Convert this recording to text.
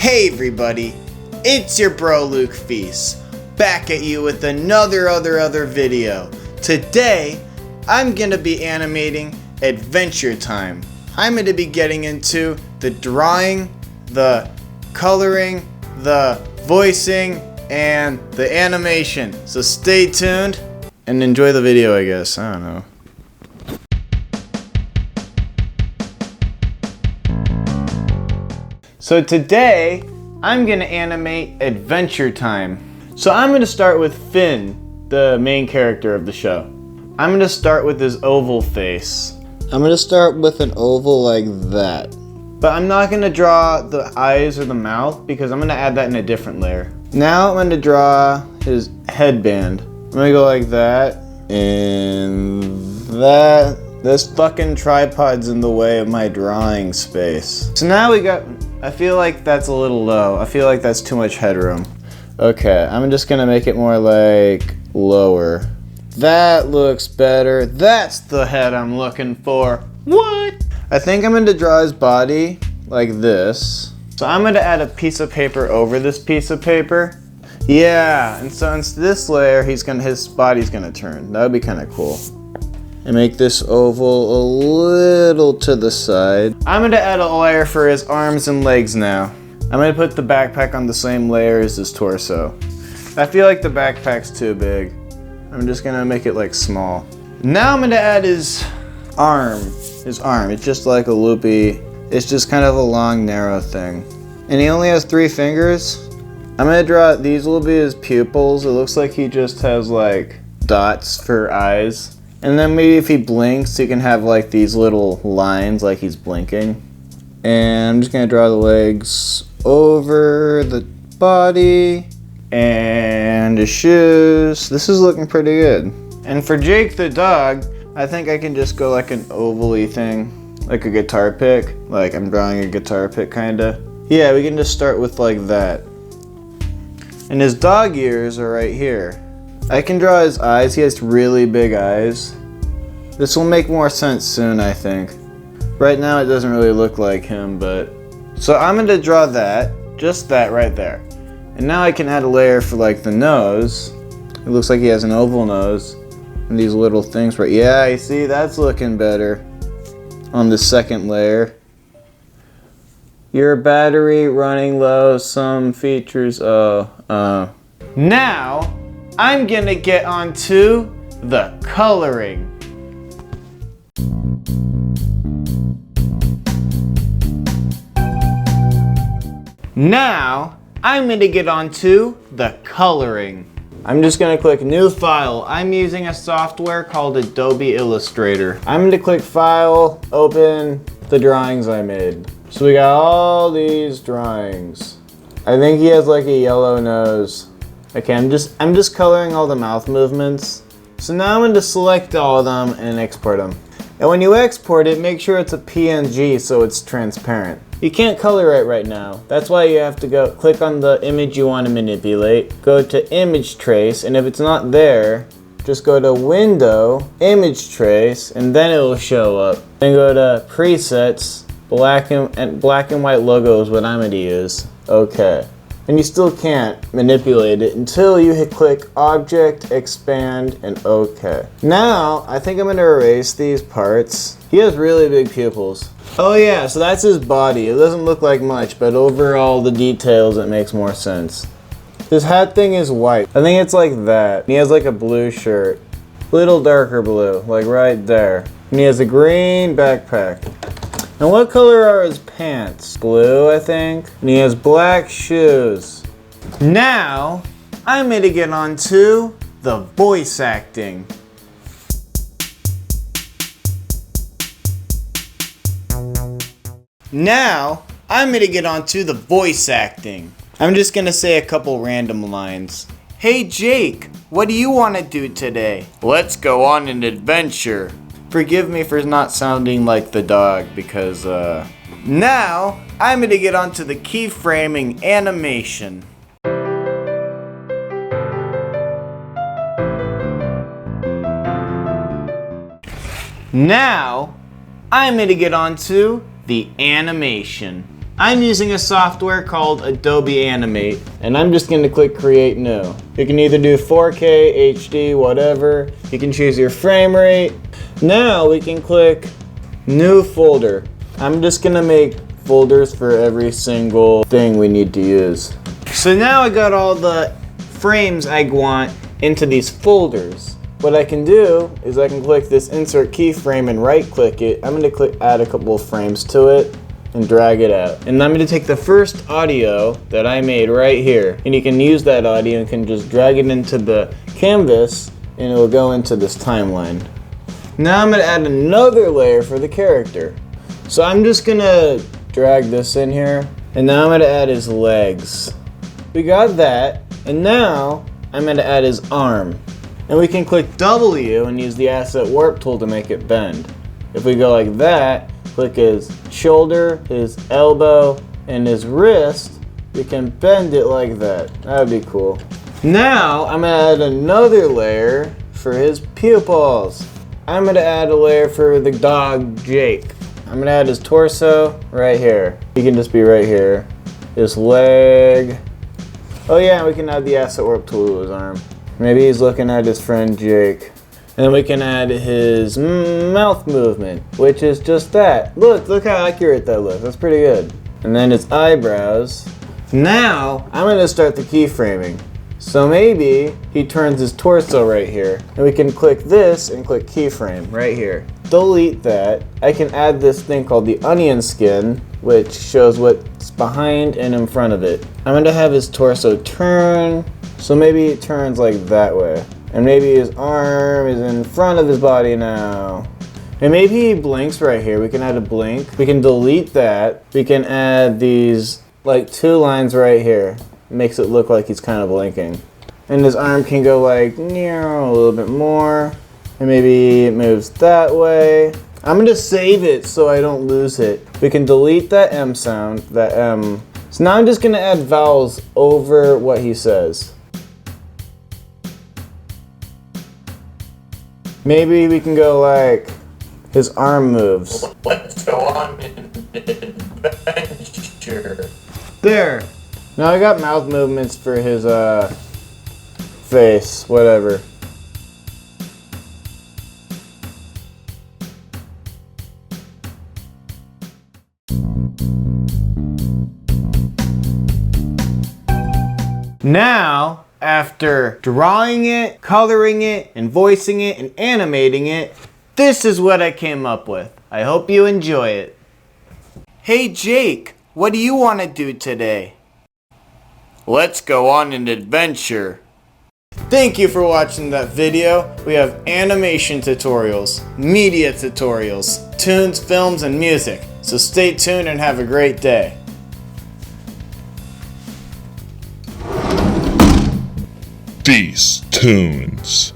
Hey everybody, it's your bro Luke Feast, back at you with another video. Today, I'm gonna be animating Adventure Time. I'm gonna be getting into the drawing, the coloring, the voicing, and the animation. So stay tuned and enjoy the video, I guess. I don't know. So today, I'm gonna animate Adventure Time. So I'm gonna start with Finn, the main character of the show. I'm gonna start with his oval face. I'm gonna start with an oval like that. But I'm not gonna draw the eyes or the mouth because I'm gonna add that in a different layer. Now I'm gonna draw his headband. I'm gonna go like that, and that. This fucking tripod's in the way of my drawing space. So now I feel like that's a little low. I feel like that's too much headroom. Okay, I'm just gonna make it more like lower. That looks better. That's the head I'm looking for. What? I think I'm gonna draw his body like this. So I'm gonna add a piece of paper over this piece of paper. Yeah, and so into this layer, his body's gonna turn. That would be kind of cool. And make this oval a little to the side. I'm gonna add a layer for his arms and legs now. I'm gonna put the backpack on the same layer as his torso. I feel like the backpack's too big. I'm just gonna make it like small. Now I'm gonna add his arm. It's just like a loopy, it's just kind of a long, narrow thing. And he only has 3 fingers. I'm gonna draw, these will be his pupils. It looks like he just has like dots for eyes. And then maybe if he blinks, he can have like these little lines like he's blinking. And I'm just gonna draw the legs over the body and his shoes. This is looking pretty good. And for Jake the dog, I think I can just go like an oval-y thing, like a guitar pick. Like I'm drawing a guitar pick kinda. Yeah, we can just start with like that. And his dog ears are right here. I can draw his eyes. He has really big eyes. This will make more sense soon, I think. Right now it doesn't really look like him, but... So I'm gonna draw that, just that right there. And now I can add a layer for like the nose. It looks like he has an oval nose. And these little things right, yeah, you see, that's looking better. On the second layer. Your battery running low, some features, Now, I'm gonna get onto the coloring. Now, I'm gonna get onto the coloring. I'm just gonna click New File. I'm using a software called Adobe Illustrator. I'm gonna click File, open the drawings I made. So we got all these drawings. I think he has like a yellow nose. Okay, I'm just coloring all the mouth movements. So now I'm going to select all of them and export them. And when you export it, make sure it's a PNG so it's transparent. You can't color it right now. That's why you have to go click on the image you want to manipulate, go to Image Trace, and if it's not there, just go to Window, Image Trace, and then it will show up. Then go to Presets, black and white logo is what I'm going to use. Okay. And you still can't manipulate it until you click Object, Expand, and OK. Now, I think I'm gonna erase these parts. He has really big pupils. Oh yeah, so that's his body. It doesn't look like much, but overall the details, it makes more sense. His hat thing is white. I think it's like that. He has like a blue shirt. Little darker blue, like right there. And he has a green backpack. And what color are his pants? Blue, I think. And he has black shoes. Now, I'm gonna get onto the voice acting. Now, I'm gonna get onto the voice acting. I'm just gonna say a couple random lines. Hey Jake, what do you wanna do today? Let's go on an adventure. Forgive me for not sounding like the dog because, Now, I'm gonna get onto the keyframing animation. Now, I'm gonna get onto the animation. I'm using a software called Adobe Animate, and I'm just gonna click Create New. You can either do 4K, HD, whatever. You can choose your frame rate. Now we can click New Folder. I'm just gonna make folders for every single thing we need to use. So now I got all the frames I want into these folders. What I can do is I can click this Insert Keyframe and right click it. I'm gonna click add a couple of frames to it and drag it out. And I'm going to take the first audio that I made right here, and you can use that audio and can just drag it into the canvas and it will go into this timeline. Now I'm going to add another layer for the character. So I'm just going to drag this in here, and now I'm going to add his legs. We got that, and now I'm going to add his arm. And we can click W and use the Asset Warp tool to make it bend. If we go like that, click his shoulder, his elbow, and his wrist, we can bend it like that. That would be cool. Now, I'm gonna add another layer for his pupils. I'm gonna add a layer for the dog, Jake. I'm gonna add his torso right here. He can just be right here. His leg. Oh yeah, we can add the Asset Warp tool to his arm. Maybe he's looking at his friend Jake. And we can add his mouth movement, which is just that. Look how accurate that looks. That's pretty good. And then his eyebrows. Now, I'm gonna start the keyframing. So maybe he turns his torso right here. And we can click this and click keyframe right here. Delete that. I can add this thing called the onion skin, which shows what's behind and in front of it. I'm gonna have his torso turn. So maybe it turns like that way. And maybe his arm is in front of his body now. And maybe he blinks right here. We can add a blink. We can delete that. We can add these like 2 lines right here. Makes it look like he's kind of blinking. And his arm can go like a little bit more. And maybe it moves that way. I'm gonna save it so I don't lose it. We can delete that M sound, that M. So now I'm just gonna add vowels over what he says. Maybe we can go like, his arm moves. Let's go on an adventure. There. Now I got mouth movements for his face, whatever. Now, after drawing it, coloring it, and voicing it, and animating it, this is what I came up with. I hope you enjoy it. Hey Jake, what do you want to do today? Let's go on an adventure. Thank you for watching that video. We have animation tutorials, media tutorials, tunes, films, and music. So stay tuned and have a great day. These tunes.